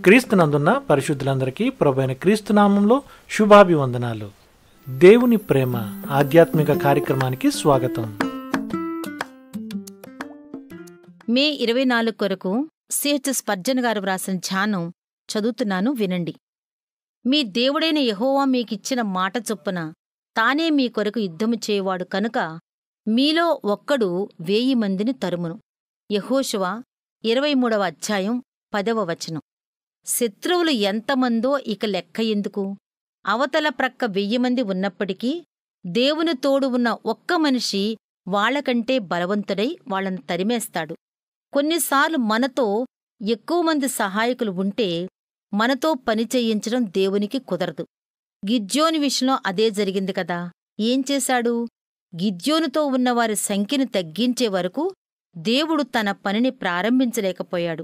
క్రీస్తునందున్న పరిశుద్ధులందరికీ ప్రభువైన క్రీస్తు నామంలో శుభాభివందనాలు. దేవుని ప్రేమ ఆధ్యాత్మిక కార్యక్రమానికి స్వాగతం. మే 24 కొరకు సిహెచ్ స్పర్జన్ గారు వ్రాసిన ధ్యానం చదువుతున్నాను, వినండి. మీ దేవుడైన యెహోవా మీకిచ్చిన మాట చొప్పున తానే మీ కొరకు యుద్ధము చేయువాడు కనుక మీలో ఒక్కడు 1000 మందిని తరుమును. యెహోషువ 23వ అధ్యాయం 10వ వచనం. శత్రువులు ఎంతమందో ఇక లెక్క ఎందుకు? అవతల ప్రక్క 1000 మంది ఉన్నప్పటికీ దేవుని తోడు ఉన్న ఒక్క మనిషి వాళ్లకంటే బలవంతుడై వాళ్లను తరిమేస్తాడు. కొన్నిసార్లు మనతో ఎక్కువ మంది సహాయకులు ఉంటే మనతో పని చేయించడం దేవునికి కుదరదు. గిద్యోను విషయంలో అదే జరిగింది కదా. ఏం చేశాడు? గిద్యోనుతో ఉన్నవారి సంఖ్యను తగ్గించే వరకు దేవుడు తన పనిని ప్రారంభించలేకపోయాడు.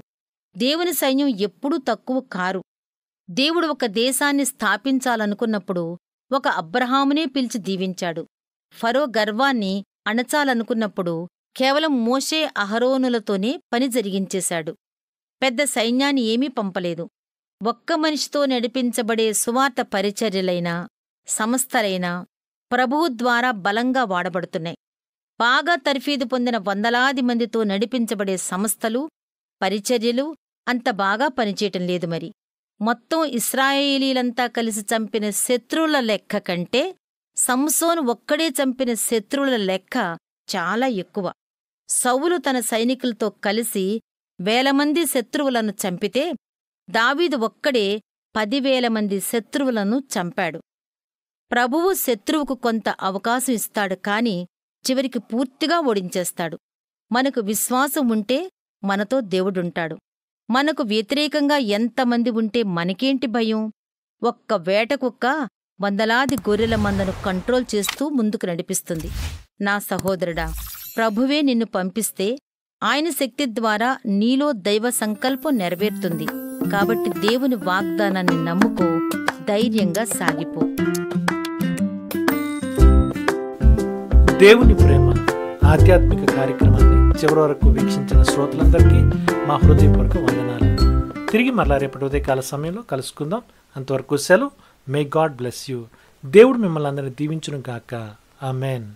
దేవుని సైన్యం ఎప్పుడూ తక్కువ కారు. దేవుడు ఒక దేశాన్ని స్థాపించాలనుకున్నప్పుడు ఒక అబ్రహామునే పిలిచి దీవించాడు. ఫరో గర్వాన్ని అణచాలనుకున్నప్పుడు కేవలం మోషే అహరోనులతోనే పని జరిగించేశాడు. పెద్ద సైన్యాన్ని ఏమీ పంపలేదు. ఒక్క మనిషితో నడిపించబడే సువార్త పరిచర్యలైనా సంస్థలైనా ప్రభువు ద్వారా బలంగా వాడబడుతున్నాయి. బాగా తర్ఫీదు పొందిన వందలాది మందితో నడిపించబడే సంస్థలు, పరిచర్యలు అంత బాగా పనిచేయటం లేదు. మరి మొత్తం ఇశ్రాయేలీలంతా కలిసి చంపిన శత్రువుల లెక్క కంటే సంసోను ఒక్కడే చంపిన శత్రువుల లెక్క చాలా ఎక్కువ. సౌలు తన సైనికులతో కలిసి 1000 మంది శత్రువులను చంపితే దావీదు ఒక్కడే 10,000 మంది శత్రువులను చంపాడు. ప్రభువు శత్రువుకు కొంత అవకాశం ఇస్తాడు, కాని చివరికి పూర్తిగా ఓడించేస్తాడు. మనకు విశ్వాసం ఉంటే మనతో దేవుడుంటాడు. మనకు వ్యతిరేకంగా ఎంతమంది ఉంటే మనకేంటి భయం? ఒక్క వేటకుక్క వందలాది గొర్రెల మందను కంట్రోల్ చేస్తూ ముందుకు నడిపిస్తుంది. నా సహోదరుడా, ప్రభువే నిన్ను పంపిస్తే ఆయన శక్తి ద్వారా నీలో దైవ సంకల్పం నెరవేరుతుంది. కాబట్టి దేవుని వాగ్దానాన్ని నమ్ముకో, ధైర్యంగా సాగిపో. దేవుని ప్రేమ ఆధ్యాత్మిక కార్యక్రమాన్ని చివరి వరకు వీక్షించిన శ్రోతలందరికీ మా హృదయపూర్వక వందనాలు. తిరిగి మరలా రేపటి ఉదయకాల సమయంలో కలుసుకుందాం. అంతవరకు సెలవు. May God bless you. దేవుడు మిమ్మల్ని అందరినీ దీవించును గాక. ఆమెన్.